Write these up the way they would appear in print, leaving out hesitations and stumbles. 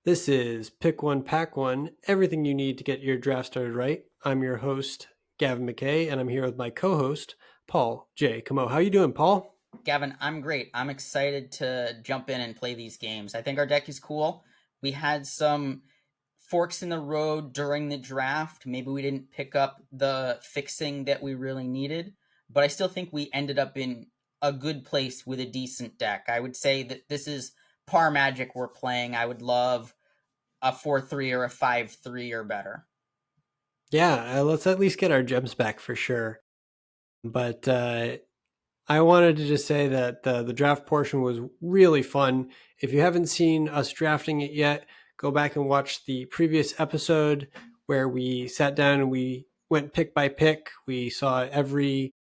This is Pick One, Pack One, everything you need to get your draft started right. I'm your host, Gavin McKay, and I'm here with my co-host, Paul J. Camo. How you doing, Paul? Gavin, I'm great. I'm excited to jump in and play these games. I think our deck is cool. We had some forks in the road during the draft. Maybe we didn't pick up the fixing that we really needed, but I still think we ended up in a good place with a decent deck. I would say that this is par Magic we're playing. I would love a 4-3 or a 5-3 or better. Yeah, let's at least get our gems back for sure. But I wanted to just say that the draft portion was really fun. If you haven't seen us drafting it yet, go back and watch the previous episode where we sat down and we went pick by pick. We saw every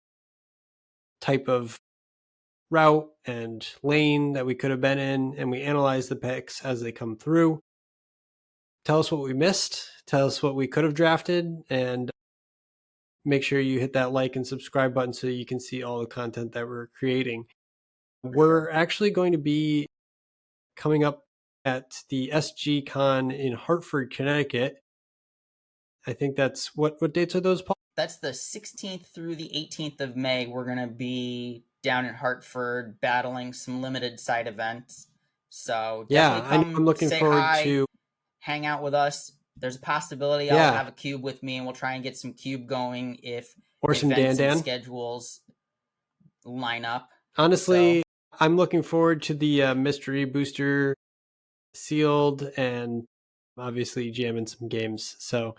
type of route and lane that we could have been in, and we analyze the picks as they come through. Tell us what we missed, tell us what we could have drafted, and make sure you hit that like and subscribe button so you can see all the content that we're creating. We're actually going to be coming up at the SG Con in Hartford, Connecticut. I think that's what dates are those, Paul? That's the 16th through the 18th of May. We're going to be down in Hartford battling some limited side events. So Yeah, definitely I'm come looking say forward hi, to. hang out with us. There's a possibility I'll Yeah, have a cube with me and we'll try and get some cube going if or some events and Dan. schedules line up. Honestly, So I'm looking forward to the mystery booster sealed and obviously jamming some games. So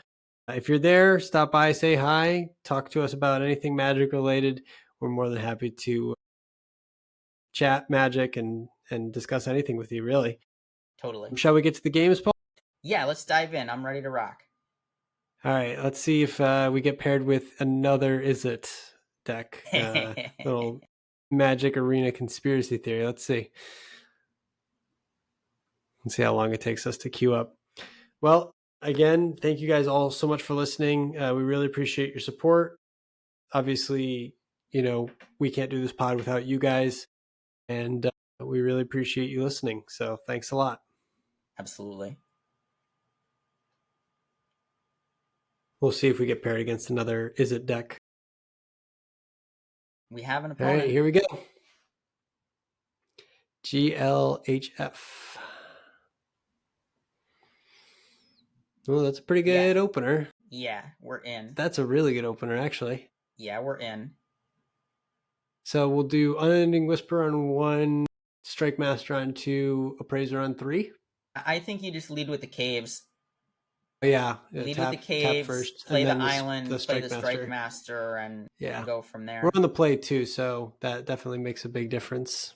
if you're there, stop by, say hi, talk to us about anything Magic related. We're more than happy to chat Magic and discuss anything with you, really. totally. Shall we get to the games, Paul? Yeah, let's dive in. I'm ready to rock. All right, let's see if we get paired with another Is It deck. Little Magic Arena conspiracy theory. Let's see. Let's see how long it takes us to queue up. Well, again, thank you guys all so much for listening. We really appreciate your support. Obviously, we can't do this pod without you guys, and we really appreciate you listening. So thanks a lot. Absolutely. We'll see if we get paired against another Is It deck. We have an All right, opponent. here we go. GLHF. Well, that's a pretty good opener. Yeah, we're in. That's a really good opener, actually. Yeah, we're in. So we'll do Unending Whisper on 1, Strike Master on 2, Appraiser on 3. I think you just lead with the caves. Yeah, Lead with the tap caves, first, play and the then island, play the Strike Master. Master, and go from there. We're on the play too, so that definitely makes a big difference.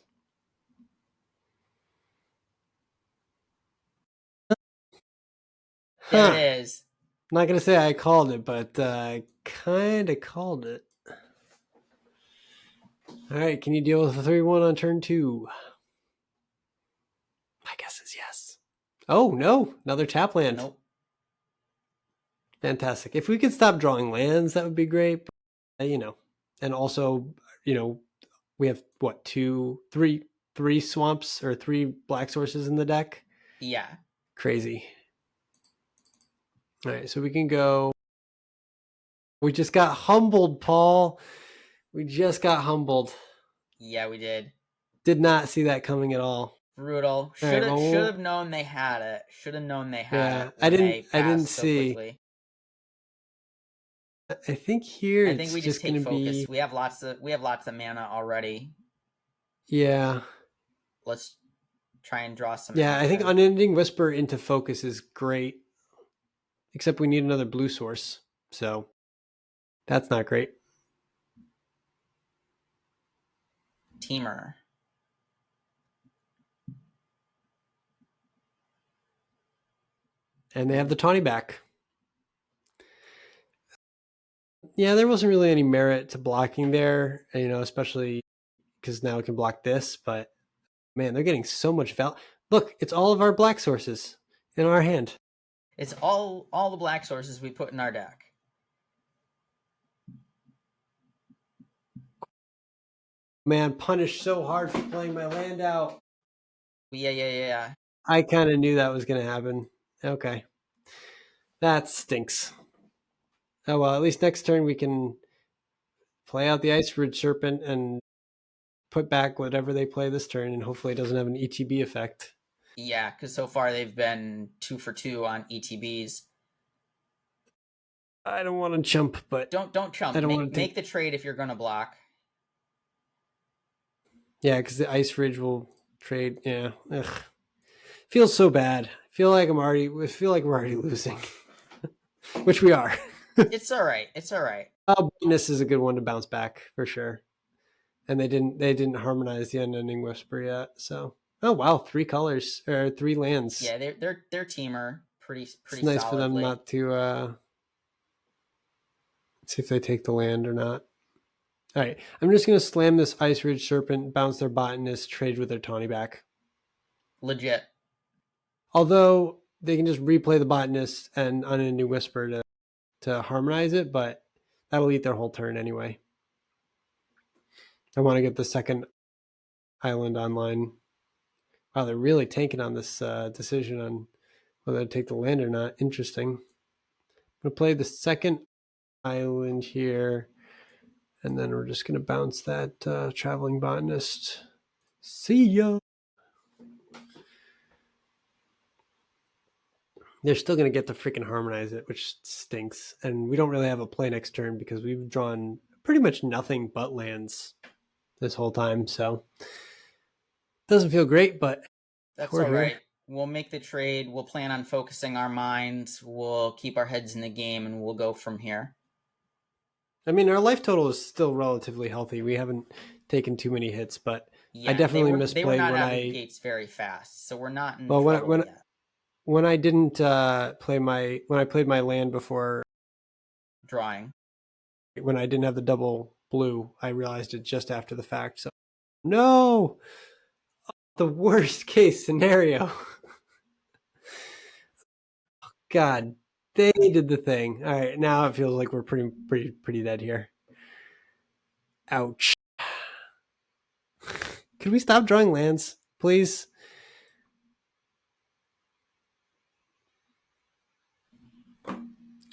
There it is. I'm not going to say I called it, but I kind of called it. All right, can you deal with a 3-1 on turn 2? My guess is yes. Oh, no, another tap land. Nope. Fantastic. If we could stop drawing lands, that would be great. But, and also, we have what, three swamps or 3 black sources in the deck. Yeah. Crazy. All right, so we can go. We just got humbled, Paul. We just got humbled. Yeah, we did. Did not see that coming at all. Brutal. Should have known they had it. Should have known they had it. I didn't see. Quickly. I think here I think we just take focus. Be... We have lots of mana already. Yeah. Let's try and draw some. Yeah, I think Unending Whisper into focus is great. Except we need another blue source. So that's not great. Teamer. And they have the Tawny back. Yeah, there wasn't really any merit to blocking there, especially because now it can block this. But man, they're getting so much value. Look, it's all of our black sources in our hand. It's all the black sources we put in our deck. Man, punished so hard for playing my land out. Yeah. I kind of knew that was going to happen. Okay. That stinks. Oh, well, at least next turn we can play out the Ice Ridge Serpent and put back whatever they play this turn, and hopefully it doesn't have an ETB effect. Yeah, because so far they've been 2 for 2 on ETBs. I don't want to jump, but Don't I chump. don't Make want to make take. the trade if you're gonna block. Yeah, because the Ice Ridge will trade. Yeah. Ugh. Feels so bad. I feel like we're already losing, which we are. It's all right. It's all right. This is a good one to bounce back for sure. And they didn't harmonize the Unending Whisper yet. So wow, 3 colors or 3 lands. Yeah, they're teamer It's pretty nice for them solidly. not to see if they take the land or not. All right, I'm just gonna slam this Ice Ridge Serpent, bounce their Botanist, trade with their Tawny back. Legit. Although they can just replay the Botanist and Unending Whisper to harmonize it, but that'll eat their whole turn anyway. I want to get the second island online. Wow, they're really tanking on this decision on whether to take the land or not. Interesting. I'm gonna play the second island here, and then we're just gonna bounce that traveling botanist. See ya. They're still gonna get to freaking harmonize it, which stinks. And we don't really have a play next turn because we've drawn pretty much nothing but lands this whole time. So doesn't feel great, but That's we're all here. right. We'll make the trade. We'll plan on focusing our minds. We'll keep our heads in the game, and we'll go from here. I mean, our life total is still relatively healthy. We haven't taken too many hits, but I Yeah, definitely they were misplayed not when out of the I gates very fast, so we're not in well trouble yet. when I didn't play my when I played my land before Drawing. when I didn't have the double blue, I realized it just after the fact. So no, the worst case scenario. God, they did the thing. All right, now it feels like we're pretty dead here. Ouch. Could we stop drawing lands, please?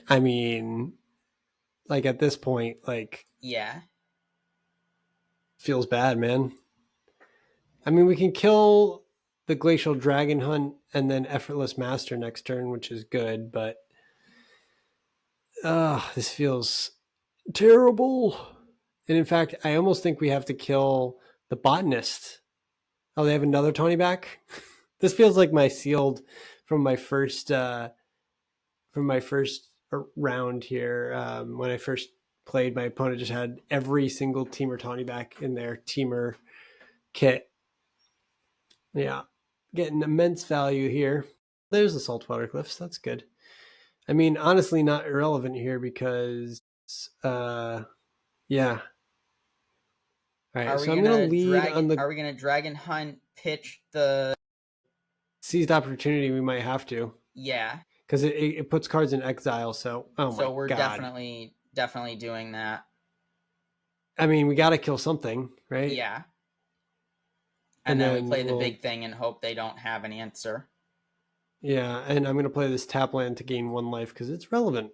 I mean, like at this point, like Yeah. feels bad, man. I mean, we can kill the Glacial Dragon Hunt and then Effortless Master next turn, which is good, but this feels terrible. And in fact, I almost think we have to kill the Botanist. Oh, they have another Tawny back? This feels like my sealed from my first round here. When I first played, my opponent just had every single Teamer Tawny back in their Teamer kit. Yeah, getting immense value here. There's the saltwater cliffs. That's good. I mean, honestly, not irrelevant here because, uh, yeah. All right, so I'm gonna lead on the Are we gonna dragon hunt pitch the? seized opportunity. We might have to Yeah. because it puts cards in exile. So, oh my So we're god. definitely doing that. I mean, we got to kill something, right? Yeah. And And then we then play the we'll, big thing and hope they don't have an answer. yeah. And I'm gonna play this tap land to gain 1 life because it's relevant.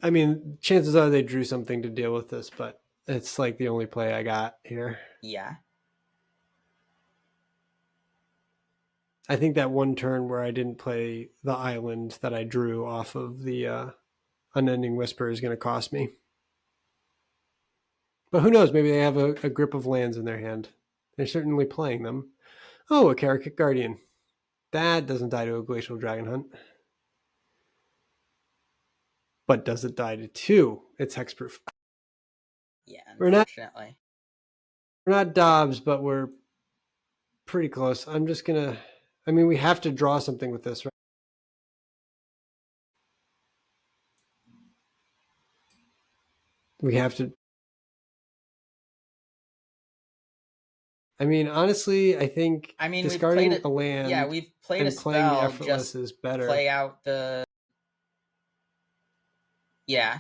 I mean, chances are they drew something to deal with this, but it's like the only play I got here. Yeah. I think that one turn where I didn't play the island that I drew off of the Unending Whisper is going to cost me. But who knows? Maybe they have a grip of lands in their hand. They're certainly playing them. Oh, a Karakit Guardian. That doesn't die to a Glacial Dragon Hunt. But does it die to 2? It's hexproof. Yeah, We're not unfortunately. we're not Dobbs, but we're pretty close. I'm just gonna. I mean, we have to draw something with this, right? We have to. I mean, honestly, I think I mean, discarding a yeah, land we've played a and playing the spell effortless just is to better. play out the. Yeah.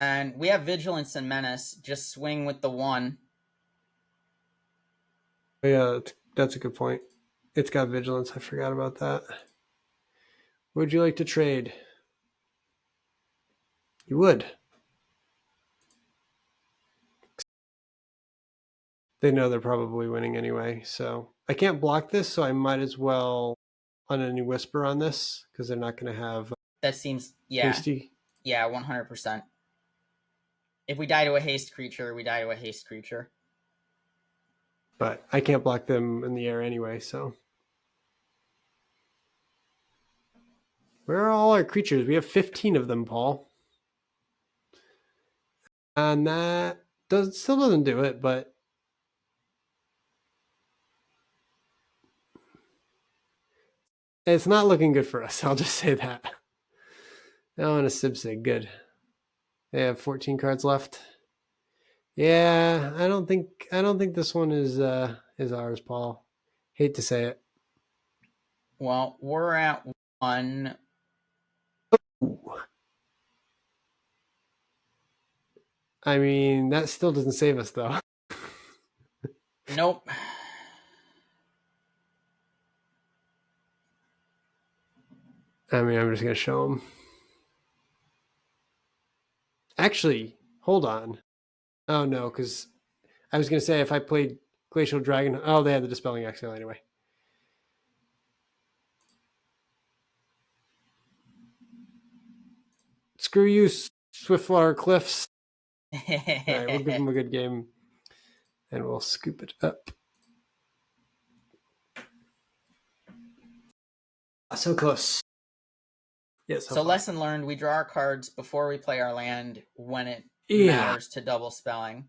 And we have Vigilance and Menace. Just swing with the 1. Yeah, that's a good point. It's got vigilance. I forgot about that. Would you like to trade? You would. They know they're probably winning anyway, so I can't block this, so I might as well on any whisper on this because they're not going to have That seems, yeah. hasty. Yeah, 100%. If we die to a haste creature, we die to a haste creature. But I can't block them in the air anyway, so. Where are all our creatures? We have 15 of them, Paul. And that still doesn't do it, but it's not looking good for us. I'll just say that. Oh, and a Sibsig. Good. They have 14 cards left. Yeah, I don't think this one is ours, Paul. Hate to say it. Well, we're at 1. Ooh. I mean, that still doesn't save us though. Nope. I mean, I'm just gonna show them. Actually, hold on. Oh no, because I was gonna say if I played Glacial Dragon. Oh, they had the Dispelling Exile anyway. Screw you, Swiftwater Cliffs. All right, we'll give them a good game, and we'll scoop it up. So close. Yes. So lesson learned, we draw our cards before we play our land when it Yeah. matters to double spelling.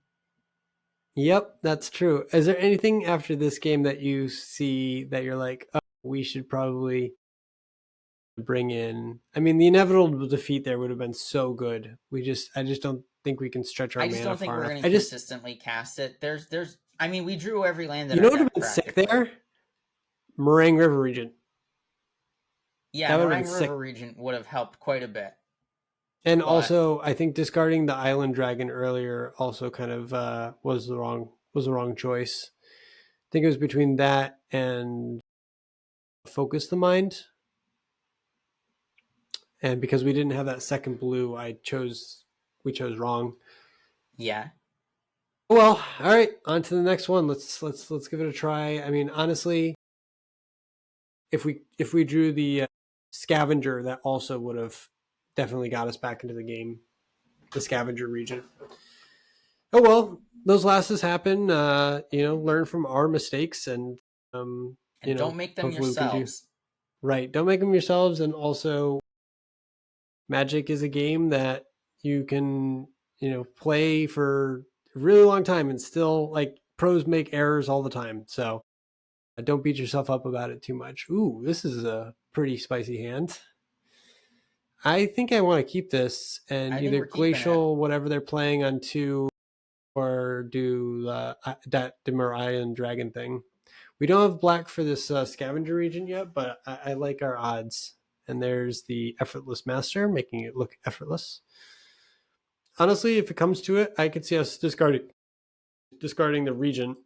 Yep, that's true. Is there anything after this game that you see that you're like, oh, we should probably bring in? I mean, the inevitable defeat there would have been so good. I just don't think we can stretch our I just mana don't think far we're enough. going to consistently cast it. I mean, we drew every land in You our know what would have deck been sick practically. there? Meringue River Regent. Yeah, That would have been Meringue sick. River Regent would have helped quite a bit. And But also, I think discarding the Island Dragon earlier also kind of was the wrong choice. I think it was between that and Focus the Mind. And because we didn't have that second blue, we chose wrong. yeah, Well, all right, on to the next one. Let's give it a try. I mean, honestly, if we drew the scavenger, that also would have definitely got us back into the game. The scavenger region. Oh well, those losses happen. Learn from our mistakes, and and don't make them hopefully we can do yourselves. right. Don't make them yourselves, and also Magic is a game that you can play for a really long time and still like pros make errors all the time. So don't beat yourself up about it too much. Ooh, this is a pretty spicy hand. I think I want to keep this and I think either we're keeping it. glacial whatever they're playing on 2 or do that Dimmer Island Dragon thing. We don't have black for this scavenger region yet, but I like our odds. And there's the Effortless Master, making it look effortless. Honestly, if it comes to it, I could see us discarding the Regent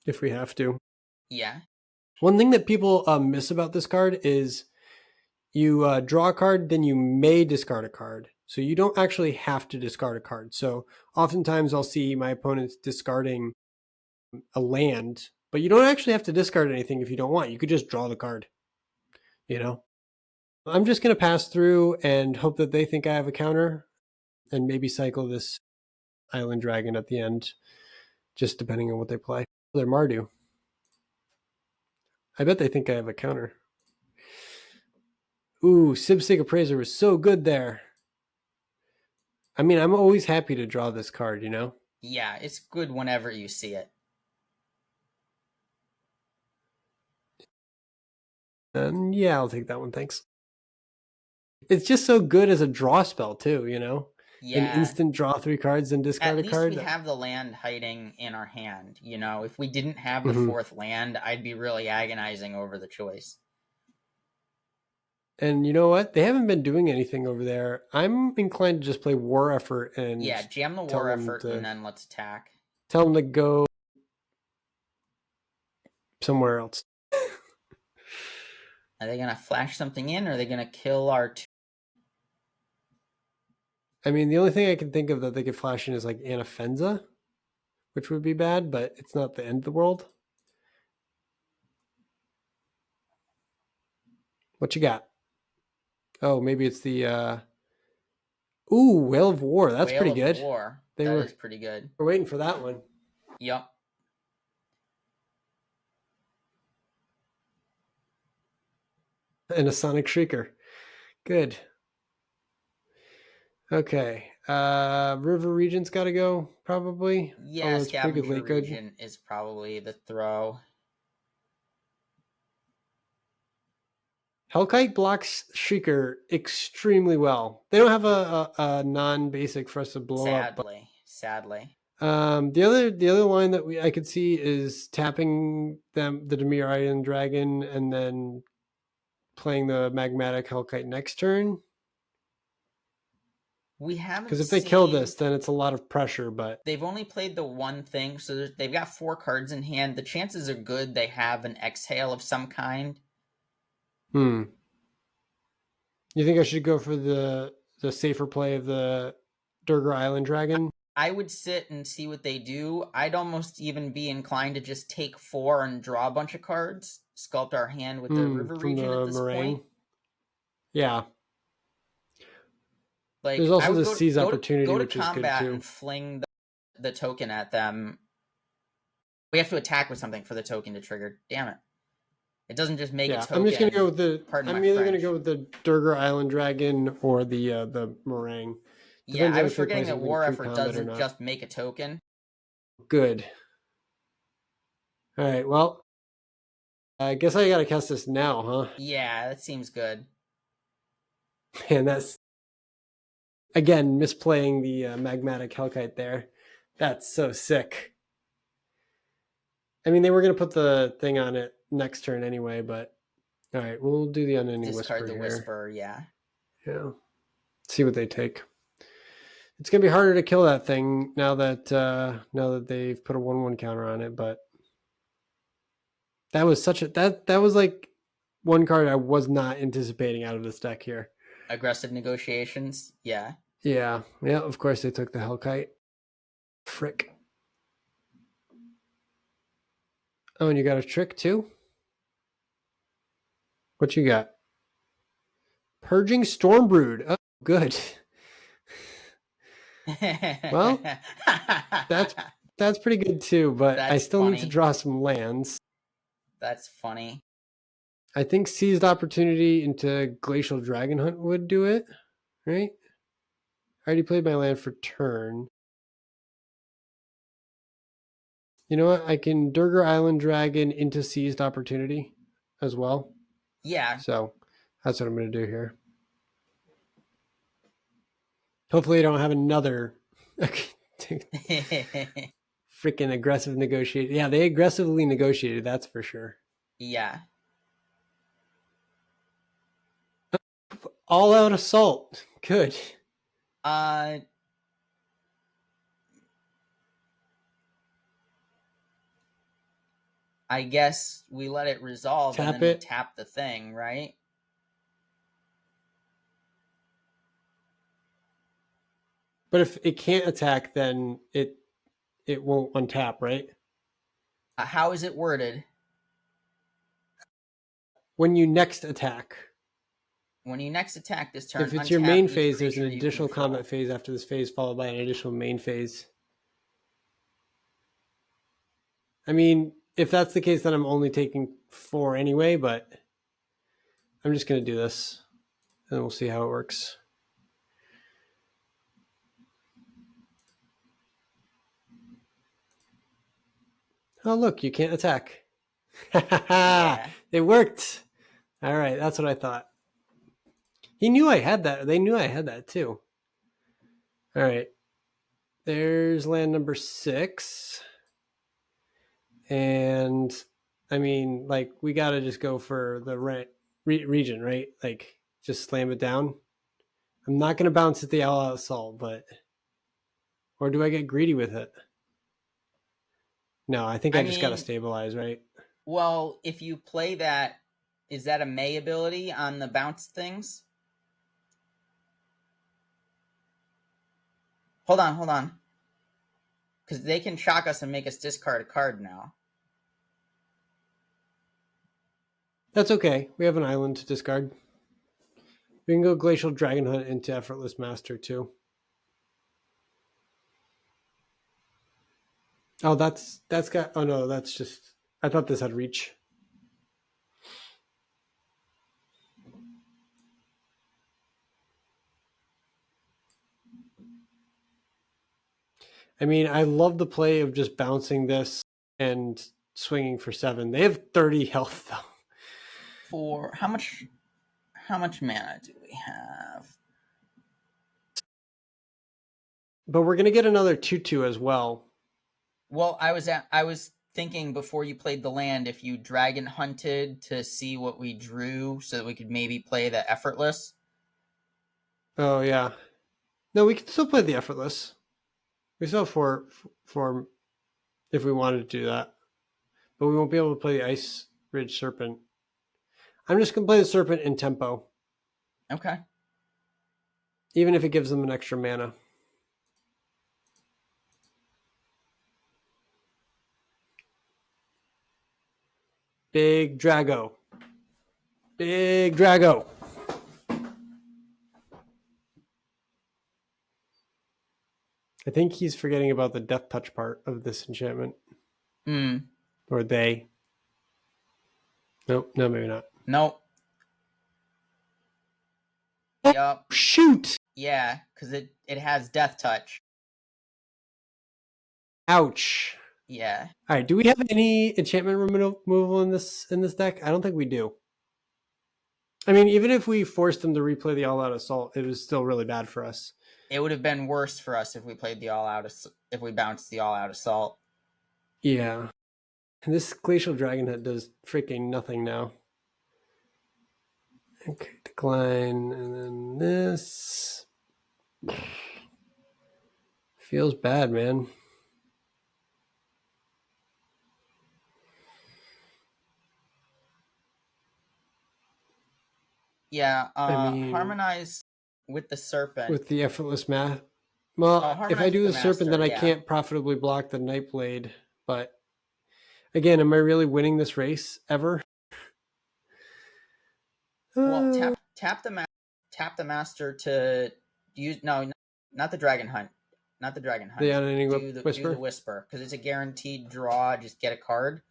if we have to. Yeah. One thing that people miss about this card is you draw a card, then you may discard a card. So you don't actually have to discard a card. So oftentimes I'll see my opponents discarding a land, but you don't actually have to discard anything if you don't want. You could just draw the card. You know, I'm just going to pass through and hope that they think I have a counter and maybe cycle this Island Dragon at the end, just depending on what they play. They're Mardu. I bet they think I have a counter. Ooh, Sibsig Appraiser was so good there. I mean, I'm always happy to draw this card, you know? Yeah, it's good whenever you see it. And yeah, I'll take that one, thanks. It's just so good as a draw spell, too, you know? An Yeah. instant draw 3 cards and discard At a least we card. have the land hiding in our hand. If we didn't have the Mm-hmm. fourth land, I'd be really agonizing over the choice. And you know what? They haven't been doing anything over there. I'm inclined to just play war effort and Yeah, jam the tell war them effort and to then let's attack. tell them to go somewhere else. Are they gonna flash something in, or are they gonna kill our I mean, the only thing I can think of that they could flash in is like Anafenza, which would be bad, but it's not the end of the world. What you got? Oh, maybe it's the Whale of War. That's whale pretty of good. war? They That were is pretty good. we're waiting for that one. Yup. And a Sonic Shrieker. Good. Okay. River Regent's gotta go, probably. Yeah, Although it's pretty good scavenger late good. region is probably the throw. Hellkite blocks Shrieker extremely well. They don't have a non-basic for us to blow up, but Sadly, sadly. the other line that I could see is tapping the Demir Iron Dragon and then playing the Magmatic Hellkite next turn. We Because haven't if they kill seen. this, then it's a lot of pressure. But They've only played the one thing, so they've got 4 cards in hand. The chances are good they have an exhale of some kind. you think I should go for the safer play of the Durgar Island Dragon? I would sit and see what they do. I'd almost even be inclined to just take 4 and draw a bunch of cards, sculpt our hand with the river From region at the this point. meringue. Yeah. There's Like I also would the seize opportunity, go to which is good combat too. and fling the token at them. We have to attack with something for the token to trigger. Damn it! It doesn't just make a Yeah, I'm just gonna go token. with the. Pardon my I'm either gonna French. go with the Durgar Island Dragon or the meringue. Yeah, Depends I on was if they play forgetting that something war effort pre-combat or doesn't not. just make a token. Good. All right. Well, I guess I gotta cast this now, huh? Yeah, that seems good. Man, that's again misplaying the magmatic Hellkite there. That's so sick. I mean, they were gonna put the thing on it next turn anyway, but all right, we'll do the unending Discard whisper the here. whisper. Yeah. Yeah. See what they take. It's gonna be harder to kill that thing now that they've put a 1/1 counter on it, but that was such a that was like one card I was not anticipating out of this deck here. Aggressive negotiations. Yeah. Yeah, yeah. Of course they took the Hellkite. Frick. Oh, and you got a trick too. What you got? Purging Stormbrood. Oh, good. Well, that's that's pretty good too, but I That's still need to funny. draw some lands. That's funny. I think seized opportunity into Glacial Dragon Hunt would do it, right? I already played my land for turn. You know what? I can Durgar Island Dragon into seized opportunity as well. Yeah. So that's what I'm going to do here. Hopefully, I don't have another freaking aggressive negotiate. Yeah, they aggressively negotiated. That's for sure. Yeah. All out assault. Good. Uh I guess we let it resolve and Tap then we it. tap the thing, right? But if it can't attack, then it won't untap, right? How is it worded? When you next attack. When you next attack this turn, If it's your untap main each phase, there's an creature you additional control. combat phase after this phase, followed by an additional main phase. I mean, if that's the case, then I'm only taking 4 anyway, but I'm just going to do this, and we'll see how it works. Oh, look, you can't attack. Yeah. It worked. All right, that's what I thought. He knew I had that. They knew I had that too. All right. There's land number 6. And I mean, like, we got to just go for the region, right? Like, Just slam it down. I'm not going to bounce at the all-out assault, but... Or do I get greedy with it? No, I think I I just got to mean, stabilize, right? well, if you play that, is that a May ability on the bounce things? Hold on. Because they can shock us and make us discard a card now. That's okay. We have an island to discard. We can go Glacial Dragon Hunt into Effortless Master too. Oh, that's got... Oh no, that's just... I thought this had reach. I mean, I love the play of just bouncing this and swinging for 7. They have 30 health though. For how much mana do we have? But we're gonna get another 2/2 as well. Well, I was thinking before you played the land if you dragon hunted to see what we drew so that we could maybe play the Effortless. Oh yeah. No, we can still play the Effortless. We still have four if we wanted to do that. But we won't be able to play the Ice Ridge Serpent. I'm just gonna play the Serpent in tempo. Okay. Even if it gives them an extra mana. Big Drago. Big Drago. I think he's forgetting about the death touch part of this enchantment. Or they. Nope, no, maybe not. Nope. Yup. Shoot! Yeah, because it has death touch. Ouch. Yeah. All right, do we have any enchantment removal in this deck? I don't think we do. I mean, even if we forced them to replay the all-out assault, it was still really bad for us. It would have been worse for us if we played the if we bounced the all-out assault. Yeah. And this Glacial Dragonhead does freaking nothing now. Okay, decline, and then this. Feels bad, man. Yeah, I mean, harmonize with the serpent. with the Effortless math. Well, if I do the serpent, then I can't profitably block the Nightblade. But again, am I really winning this race ever? Well, tap the master to use not the dragon hunt, not the dragon hunt. The unending whisper. Do the whisper because it's a guaranteed draw. Just get a card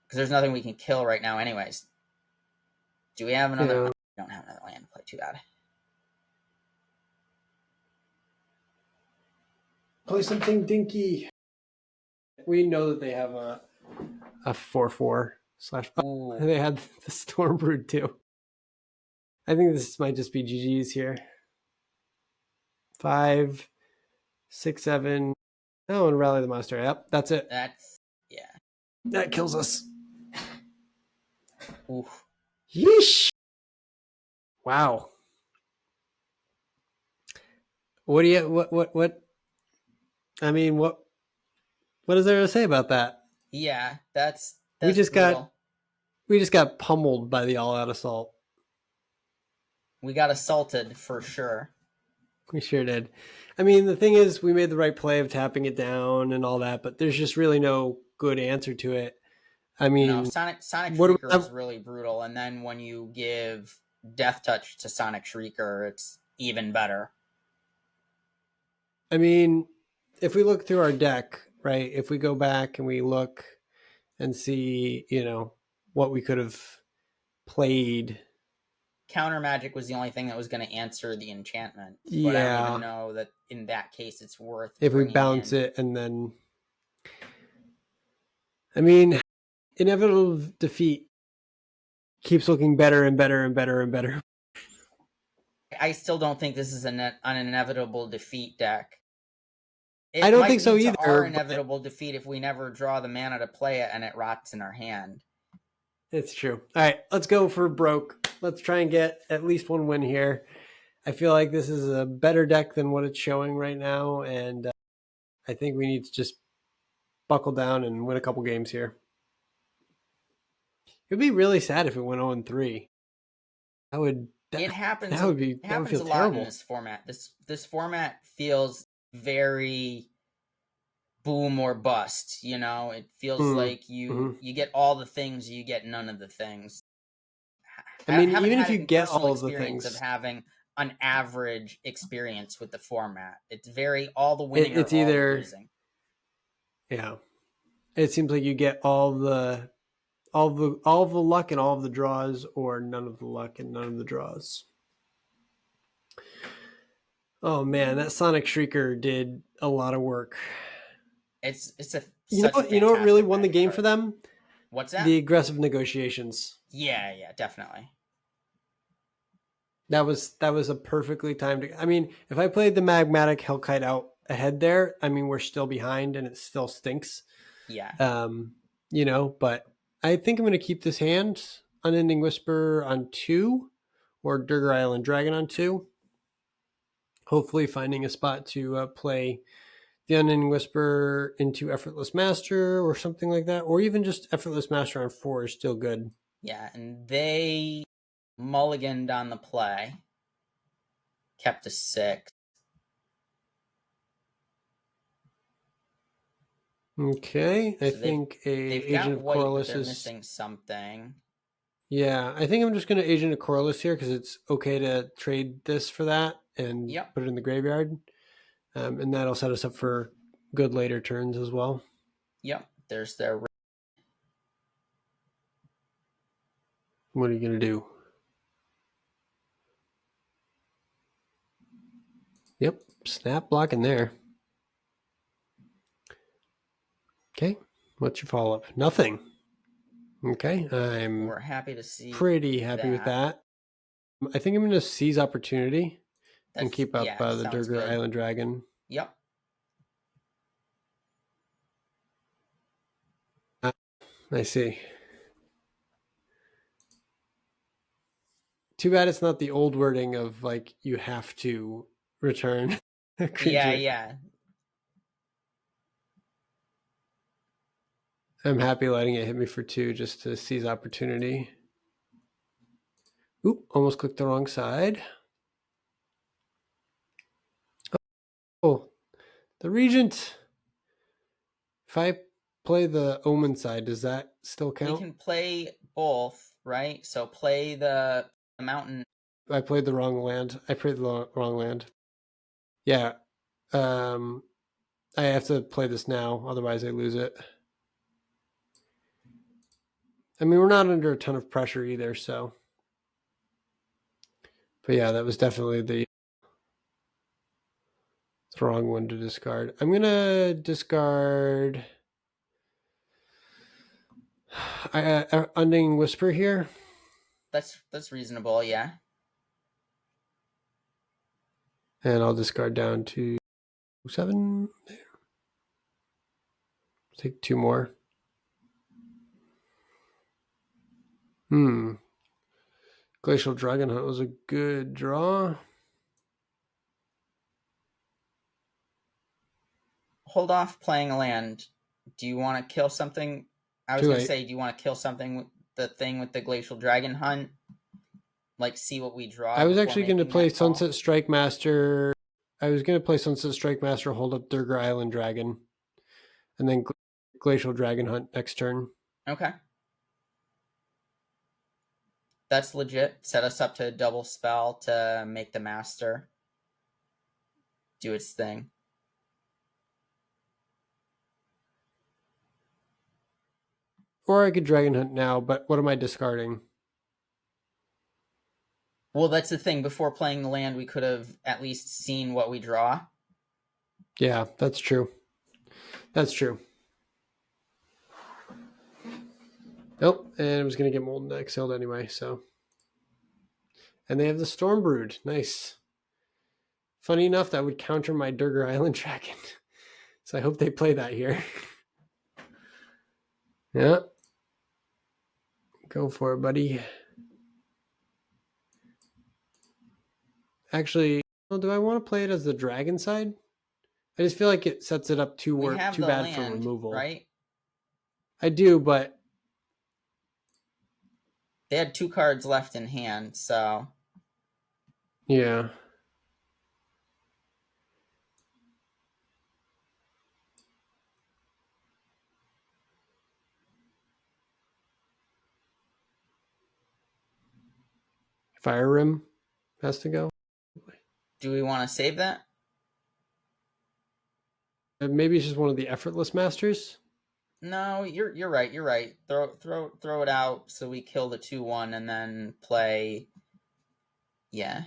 because there's nothing we can kill right now, anyways. Do we have another? We don't have another land to play. Too bad. Play something dinky. We know that they have a 4/4 / they had the Stormbrood too. I think this might just be GG's here. 5, 6, 7. Oh, and Rally the Monster. Yep, that's it. That kills us. Oof. Yeesh. Wow. What do you what I mean, what is there to say about that? Yeah, that's we just got pummeled by the all-out assault. We got assaulted for sure. We sure did. I mean, the thing is, we made the right play of tapping it down and all that, but there's just really no good answer to it. I mean, no, Sonic Shrieker is really brutal, and then when you give Death Touch to Sonic Shrieker, it's even better. I mean, if we look through our deck, right? If we go back and we look and see, what we could have played. Counter Magic was the only thing that was going to answer the enchantment. Yeah. But I don't even know that in that case it's worth if we bounce it and then. I mean, inevitable defeat keeps looking better and better and better and better. I still don't think this is an inevitable defeat deck. I don't think so either. Our inevitable defeat if we never draw the mana to play it and it rots in our hand. It's true. All right, let's go for broke. Let's try and get at least one win here. I feel like this is a better deck than what it's showing right now, and I think we need to just buckle down and win a couple games here. It'd be really sad if it went 0-3. That would It happens. It that would happens feel a lot in terrible. this format. This format feels very boom or bust. You know, it feels Mm. like you Hmm. you get all the things, you get none of the things. I I mean, haven't even if had you a get personal all of the experience of things, having an average experience with the format. It's very all the winning or it's all the either, losing. yeah. It seems like you get all of the luck and all of the draws, or none of the luck and none of the draws. Oh man, that Sonic Shrieker did a lot of work. It's a You know such a you know what really fantastic won the magic game for card. them? What's The that? aggressive negotiations. Yeah, yeah, definitely. That was a perfectly timed. I mean, if I played the Magmatic Hellkite out ahead there, I mean we're still behind and it still stinks. Yeah, Um, but I think I'm going to keep this hand, Unending Whisper on 2, or Durgar Island Dragon on 2. Hopefully, finding a spot to play the Unending Whisper into Effortless Master or something like that, or even just Effortless Master on 4 is still good. yeah, and they mulliganed on the play, kept a 6. Okay, I So think a they've Agent got of white, but Corliss they're is. missing something. Yeah, I think I'm just going to Agent of Corliss here because it's okay to trade this for that and Yep, put it in the graveyard. And that'll set us up for good later turns as well. yep. There's their What are you going to do? Yep, snap blocking there. Okay, what's your follow up? Nothing. Okay, I'm we're happy to see pretty happy with that. that. I think I'm going to seize opportunity and That's keep up yeah, the sounds Durgar good. Island Dragon. Yep. I see. Too bad it's not the old wording of like you have to return a Yeah, creature. yeah. I'm happy letting it hit me for 2 just to seize opportunity. Oop, almost clicked the wrong side. Oh, the Regent. If I play the Omen side, does that still We count? can play both, right? So play the mountain. I played the wrong land. I played the wrong land. Yeah. Um, I have to play this now, otherwise I lose it. I mean, we're not under a ton of pressure either, so. But yeah, that was definitely the wrong one to discard. I'm gonna discard Unending Whisper here, That's reasonable, yeah. and I'll discard down to 7. Take 2 more. Glacial Dragon Hunt was a good draw. Hold off playing a land. Do you want to kill something? I was Too gonna late. say, do you want to kill something with the thing with the glacial dragon hunt? Like see what we draw I was before actually going to making play that call. Sunset Strike Master. I was going to play Sunset Strike Master, hold up Durgar Island Dragon, and then Glacial Dragon Hunt next turn. Okay. That's legit. Set us up to double spell to make the master do its thing. Or I could Dragon Hunt now, but what am I discarding? Well, that's the thing. Before playing the land, we could have at least seen what we draw. Yeah, that's true. That's true. Nope, and it was going to get Molten Exiled anyway, so. And they have the Storm Brood. Nice. Funny enough, that would counter my Durgar Island Dragon. So I hope they play that here. Yeah. Go for it, buddy. Actually, well, do I want to play it as the dragon side? I just feel like it sets it up We have too the bad for land, removal. right? I do, but They had 2 cards left in hand, so yeah. Fire Rim has to go. do we want to save that? Maybe it's just one of the Effortless Masters. No, you're right. You're right. Throw it out so we kill the 2/1 and then play. Yeah,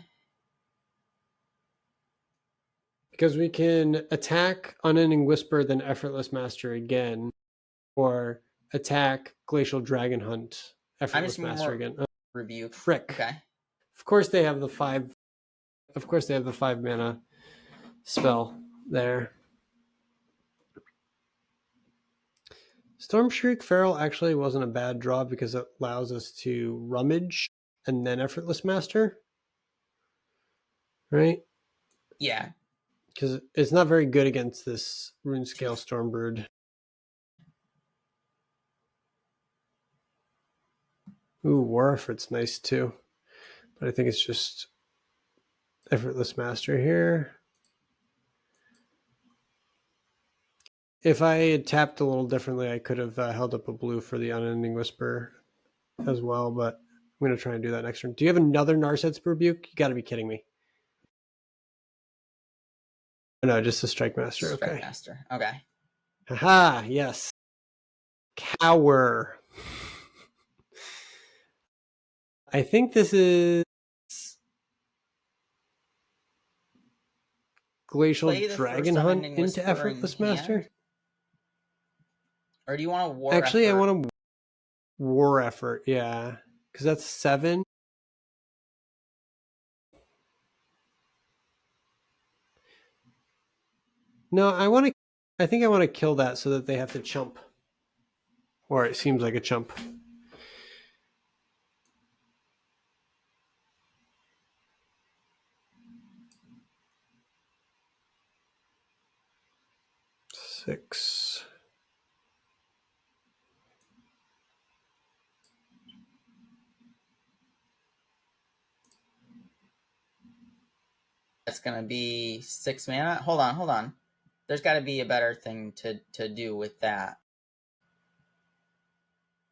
Because we can attack Unending Whisper, then Effortless Master again, or attack Glacial Dragon Hunt, I'm just Effortless Master more again. rebuke. Frick. Okay. Of course they have the five. Of course they have the 5 mana spell there. Storm Shriek Feral actually wasn't a bad draw because it allows us to rummage and then Effortless Master, right? Yeah. Because it's not very good against this Two. Runescale Stormbird. Ooh, War Effort's nice too. But I think it's just Effortless Master here. If I had tapped a little differently, I could have held up a blue for the Unending Whisper as well, but I'm going to try and do that next turn. Do you have another Narset's Rebuke? You got to be kidding me. Oh, no, just a Strike Master. Strike Okay. Master. Okay. Haha, yes. Cower. I think this is Glacial Play the Dragon first Hunt Unending into Whisper in Effortless Master. hand, or do you want a War Actually, I Effort? want a War Effort. Yeah, because that's 7. No, I want to. I think I want to kill that so that they have to chump, or it seems like a chump. Six. That's gonna be 6 mana. Hold on, hold on. There's got to be a better thing to do with that.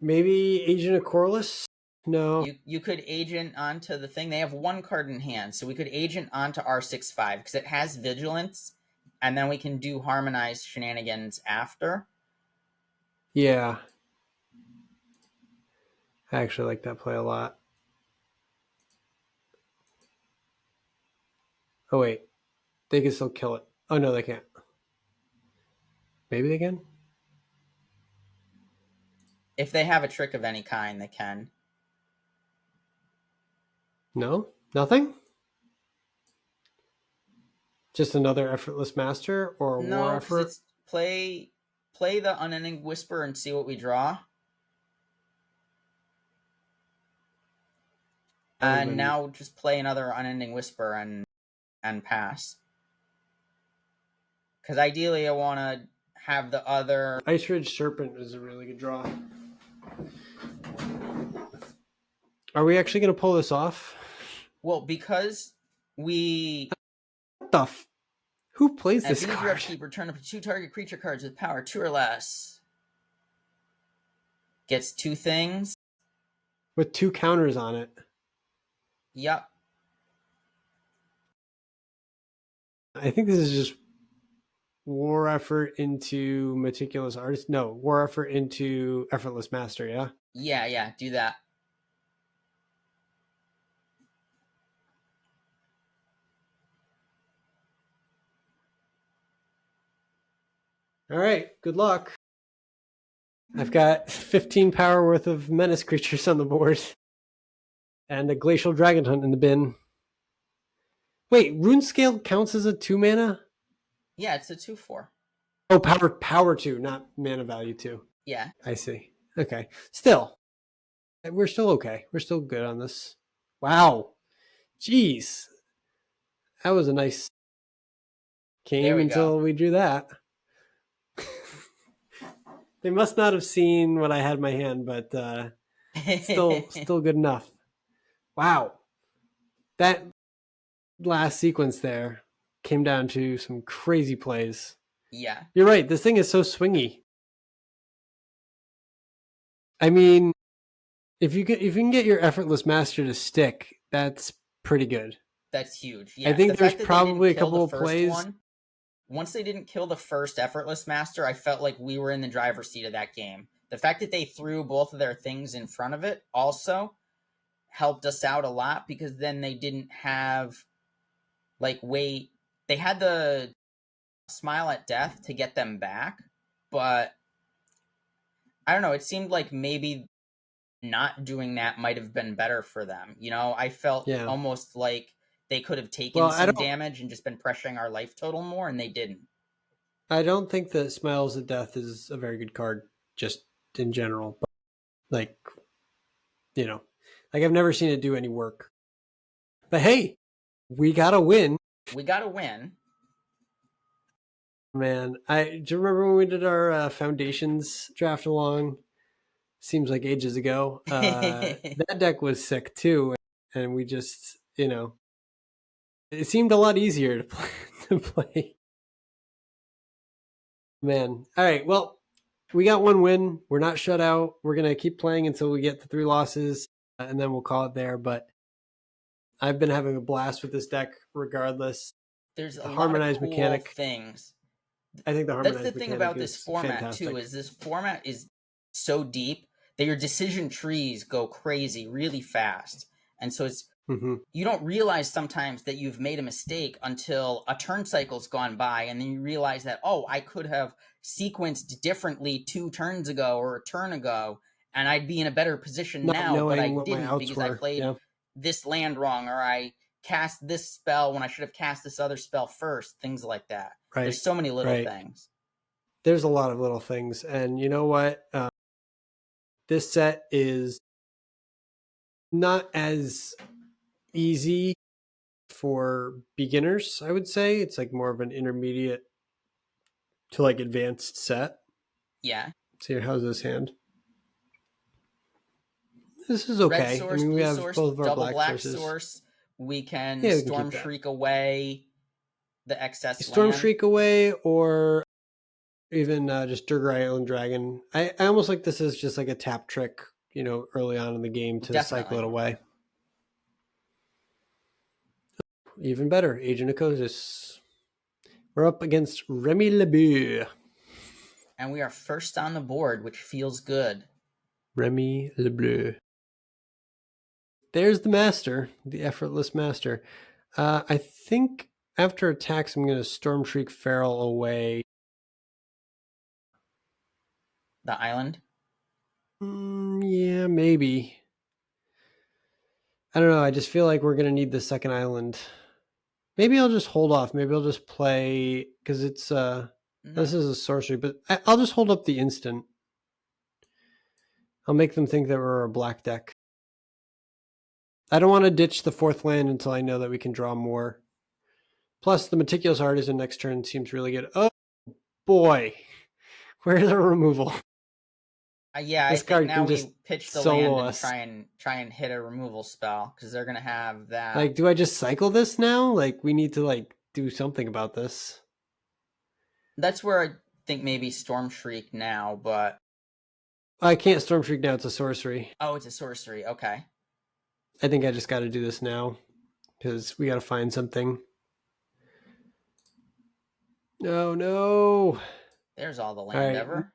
Maybe Agent of Corliss? No. You could agent onto the thing. They have 1 card in hand, so we could agent onto R6/5 because it has vigilance, and then we can do harmonized shenanigans after. Yeah. I actually like that play a lot. Oh, wait. They can still kill it. Oh, no, they can't. Maybe they can? If they have a trick of any kind, they can. No? Nothing? Just another Effortless Master or a War No, because Effort? it's play the Unending Whisper and see what we draw. And Been... now just play another Unending Whisper and pass. Because ideally, I want to have the other. Ice Ridge Serpent is a really good draw. Are we actually going to pull this off? Well, because we. What the Who plays At this the end of your card? upkeep, return up to 2 target creature cards with power 2 or less. Gets 2 things. With 2 counters on it. Yup. I think this is just War Effort into Meticulous Artist. No, War Effort into Effortless Master, yeah? Yeah, do that. All right, good luck. I've got 15 power worth of menace creatures on the board. And a Glacial Dragon Hunt in the bin. Wait, Runescale counts as a 2 mana? Yeah, it's a 2/4. Oh, power 2, not mana value 2. Yeah. I see. Okay. Still, we're still okay. We're still good on this. Wow. Jeez. That was a nice There game we go. until we drew that. They must not have seen what I had in my hand, but still good enough. Wow, that last sequence there came down to some crazy plays. Yeah, You're right. This thing is so swingy. I mean, if you can get your effortless master to stick, that's pretty good. that's huge. I Yeah, the think there's fact that they didn't probably a kill the couple of first plays. one, once they didn't kill the first Effortless Master, I felt like we were in the driver's seat of that game. The fact that they threw both of their things in front of it also helped us out a lot because then they didn't have like wait. They had the smile at death to get them back, but I don't know. It seemed like maybe not doing that might have been better for them. You know, I felt Yeah. almost like they could have Well, taken some damage and just been pressuring our life total more, and they didn't. I don't think that Smiles at Death is a very good card, just in general. But like, you know, like I've never seen it do any work. But hey, we got to win, We got to win. man. I do you remember when we did our foundations draft along? Seems like ages ago. That deck was sick too, and we just, it seemed a lot easier to play. To play. Man, all right. Well, we got one win. We're not shut out. We're gonna keep playing until we get to 3 losses, and then we'll call it there. But I've been having a blast with this deck, regardless. There's a The lot of harmonized cool mechanic. things. I think the That's the harmonized thing mechanic about this is format too, fantastic. is this format is so deep that your decision trees go crazy really fast. And so it's Mm-hmm. you don't realize sometimes that you've made a mistake until a turn cycle's gone by, and then you realize that, oh, I could have sequenced differently 2 turns ago or a turn ago, and I'd be in a better position Not now, but I knowing what my didn't outs because I were. played Yeah. this land wrong, or I cast this spell when I should have cast this other spell first, things like that. Right. There's so many little Right. things. There's a lot of little things, and you know what? This set is not as easy for beginners. I would say it's like more of an intermediate to like advanced set. Yeah. See, how's this hand? This is Red okay. I source, mean, we blue have source, both of our double black black sources. source. We can Yeah, we can storm keep that. shriek away the excess Storm land. Shriek away, or even just Durgar Island Dragon. I almost like this as just like a tap trick, early on in the game to cycle Definitely. it away. Even better, Agent Akosis. We're up against Remy LeBeau. And we are first on the board, which feels good. Remy LeBeau. There's the master, the effortless master. I think after attacks, I'm going to Storm Shriek Feral away. The island. Yeah, maybe. I don't know. I just feel like we're going to need the second island. Maybe I'll just hold off. Maybe I'll just play because it's No. this is a sorcery, but I'll just hold up the instant. I'll make them think that we're a black deck. I don't want to ditch the fourth land until I know that we can draw more. Plus, the Meticulous Artisan next turn seems really good. Oh boy, where's our removal? Yeah, I This think card now can just we pitch the solo land and us. try and hit a removal spell because they're gonna have that. Like, do I just cycle this now? Like, we need to like do something about this. That's where I think maybe Storm Shriek now, but I can't Storm Shriek now. It's a sorcery. oh, it's a sorcery. Okay. I think I just got to do this now because we got to find something. No, no. There's all the All land right. ever.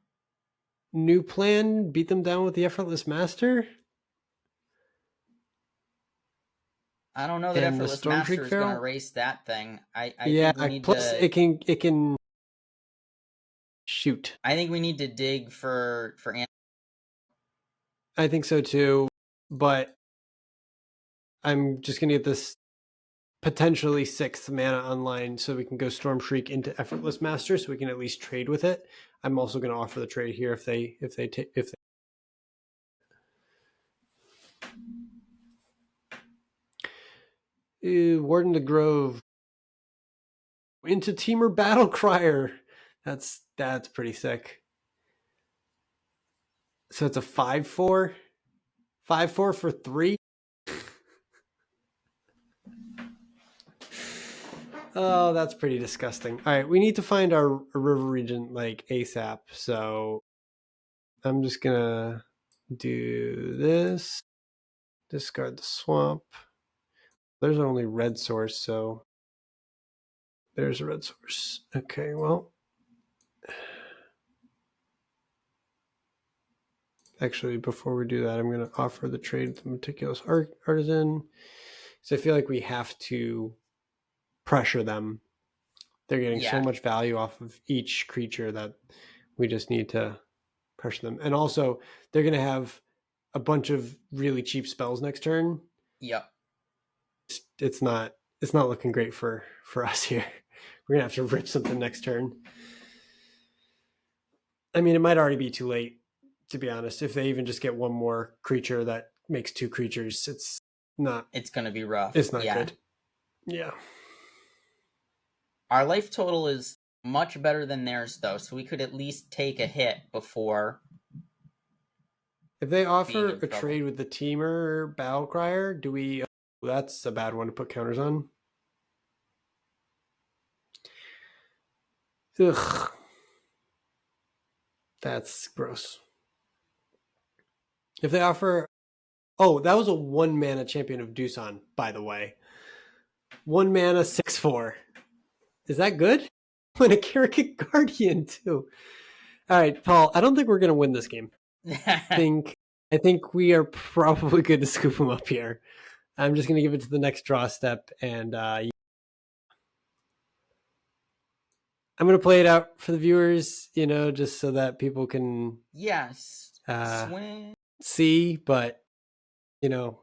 New plan. Beat them down with the Effortless Master I don't know that and the Effortless Storm Master Shriek is going to Feral. erase that thing. I Yeah. think we need Plus, to. it can shoot. I think we need to dig for. I think so too. But I'm just gonna get this potentially sixth mana online so we can go Storm Shriek into Effortless Master so we can at least trade with it. I'm also going to offer the trade here if they Warden the Grove. into Teamer Battle Crier. That's pretty sick. So it's a 5/4. 5/4 for 3. Oh, that's pretty disgusting. All right, we need to find our river region like ASAP. So I'm just gonna do this. Discard the swamp. There's only red source, so there's a red source. Okay, well, actually, before we do that, I'm going to offer the trade to Meticulous Artisan. So I feel like we have to pressure them. They're getting so much value off of each creature that we just need to pressure them. And also, they're going to have a bunch of really cheap spells next turn. Yep. It's not looking great for us here. We're going to have to rip something next turn. I mean, it might already be too late, to be honest. If they even just get one more creature that makes 2 creatures, it's going to be rough. It's not good. Yeah. Our life total is much better than theirs, though, so we could at least take a hit before. If they offer a trade with the Teamer Battle Crier, do we... that's a bad one to put counters on. Ugh. That's gross. If they offer... oh, that was a 1 mana Champion of Doosan, by the way. 1 mana, 6/4. Is that good? And a Karraki Guardian, too. All right, Paul, I don't think we're going to win this game. I think we are probably good to scoop them up here. I'm just going to give it to the next draw step, and I'm going to play it out for the viewers, just so that people can see. But, the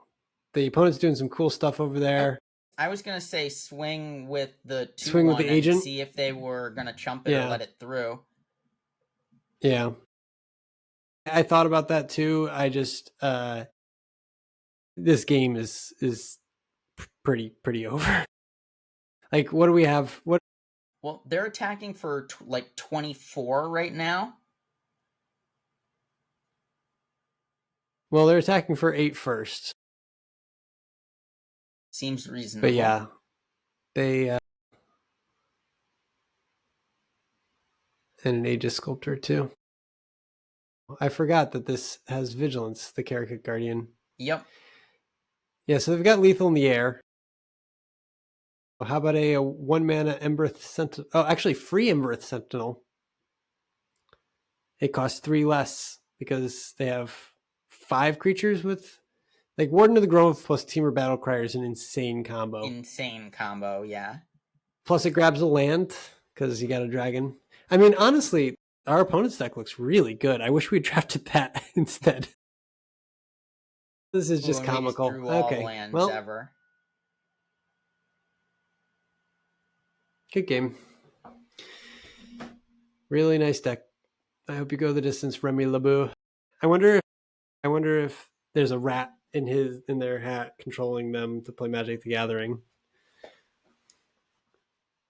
opponent's doing some cool stuff over there. I was going to say swing with the 2/1 swing with the agent. And see if they were going to chump it or let it through. Yeah. I thought about that too. I just this game is pretty over. Like, what do we have? Well, they're attacking for 24 right now. Well, they're attacking for 8 first. Seems reasonable. But yeah, they and an Aegis Sculptor too. I forgot that this has Vigilance, the Karraki Guardian. Yep. Yeah, so they've got lethal in the air. How about a 1 mana Embereth Sentinel? Oh, actually, free Embereth Sentinel. It costs 3 less because they have 5 creatures with... like, Warden of the Grove plus Teamer Battle Crier is an insane combo. Yeah. Plus it grabs a land because you got a dragon. I mean, honestly, our opponent's deck looks really good. I wish we drafted that instead. This is just comical. Okay, well, ever. Good game. Really nice deck. I hope you go the distance, Remy LeBeau. I wonder if there's a rat in their hat controlling them to play Magic the Gathering.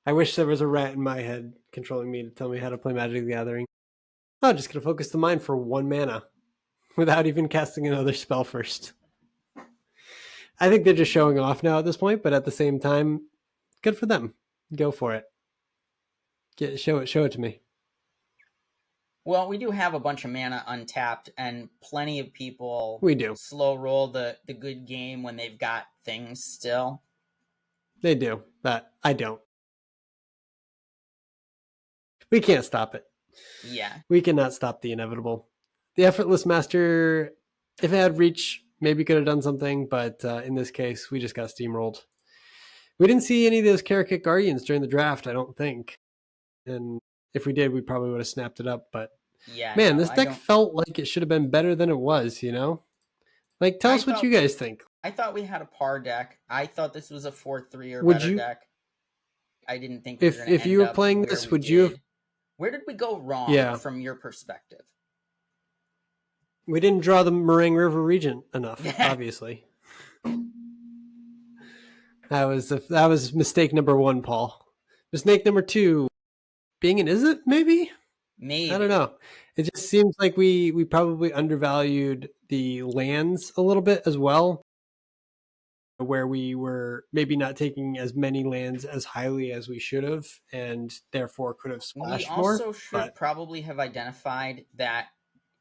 I wish there was a rat in my head controlling me to tell me how to play Magic the Gathering. I'm just going to focus the mind for 1 mana without even casting another spell first. I think they're just showing off now at this point, but at the same time, good for them. Go for it. Show it to me. Well, we do have a bunch of mana untapped, and plenty of people slow roll the good game when they've got things still. They do. That I don't. We can't stop it. Yeah. We cannot stop the inevitable. The Effortless Master, if it had reach, maybe could have done something, but in this case, we just got steamrolled. We didn't see any of those Karraki Guardians during the draft, I don't think. And if we did, we probably would have snapped it up. But yeah, man, this deck felt like it should have been better than it was, Like, tell us what you guys think. I thought we had a par deck. I thought this was a 4/3 or better deck. I didn't think if you were playing this, would you have... Where did we go wrong from your perspective? We didn't draw the Meringue River Regent enough, obviously. That was mistake number 1, Paul. Snake number two, Bingen, is it? Maybe? I don't Maybe. know. It just seems like we probably undervalued the lands a little bit as well, where we were maybe not taking as many lands as highly as we should have, and therefore could have We splashed more. also should But probably have identified that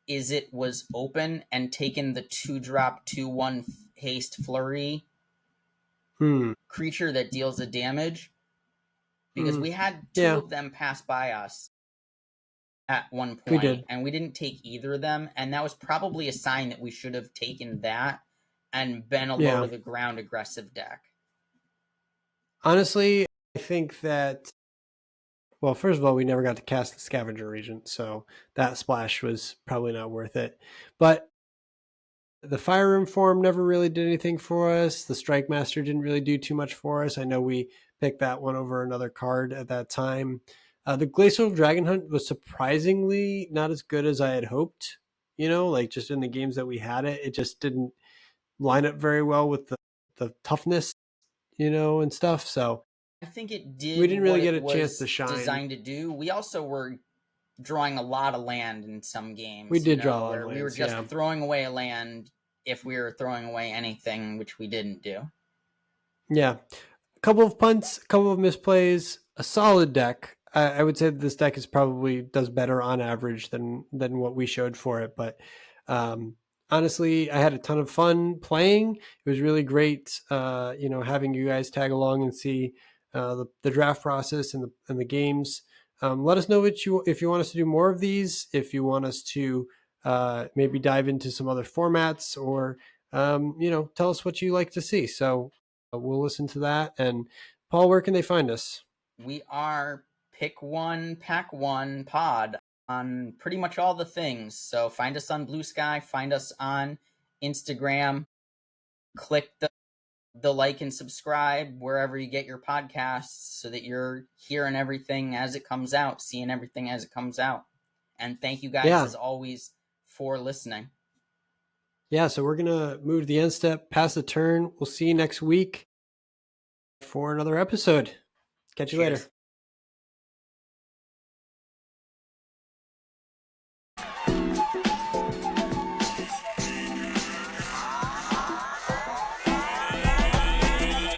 is it was open and taken the 2-drop 2/1 haste flurry hmm, creature that deals the damage, because hmm, we had two yeah, of them pass by us at one we point did. and we didn't take either of them, and that was probably a sign that we should have taken that and been a low Yeah, to the ground aggressive deck. honestly, I think that, well, first of all, we never got to cast the Scavenger Regent, so that splash was probably not worth it. But the Fire Room form never really did anything for us. The Strike Master didn't really do too much for us. I know we picked that one over another card at that time. The Glacial Dragon Hunt was surprisingly not as good as I had hoped. Like just in the games that we had it, it just didn't line up very well with the toughness, and stuff. So I think it we did didn't really what get it a chance to was shine. designed to do. We also were drawing a lot of land in some We games, did draw a lot of where we were lands, just yeah. throwing away a land if we were throwing away anything, which we didn't do. Yeah. A couple of punts, a couple of misplays, a solid deck. I would say that this deck is probably does better on average than what we showed for it. But um, honestly, I had a ton of fun playing. It was really great, having you guys tag along and see the draft process and the games. Let us know if you want us to do more of these. If you want us to maybe dive into some other formats, or tell us what you like to see. So we'll listen to that. And Paul, where can they find us? We are Pick One, Pack One Pod on pretty much all the things. So find us on Blue Sky, find us on Instagram, click the like and subscribe wherever you get your podcasts so that you're hearing everything as it comes out, seeing everything as it comes out. And thank you guys Yeah. as always for listening. Yeah. So we're going to move to the end step, pass the turn. We'll see you next week for another episode. Catch you later. Cheers.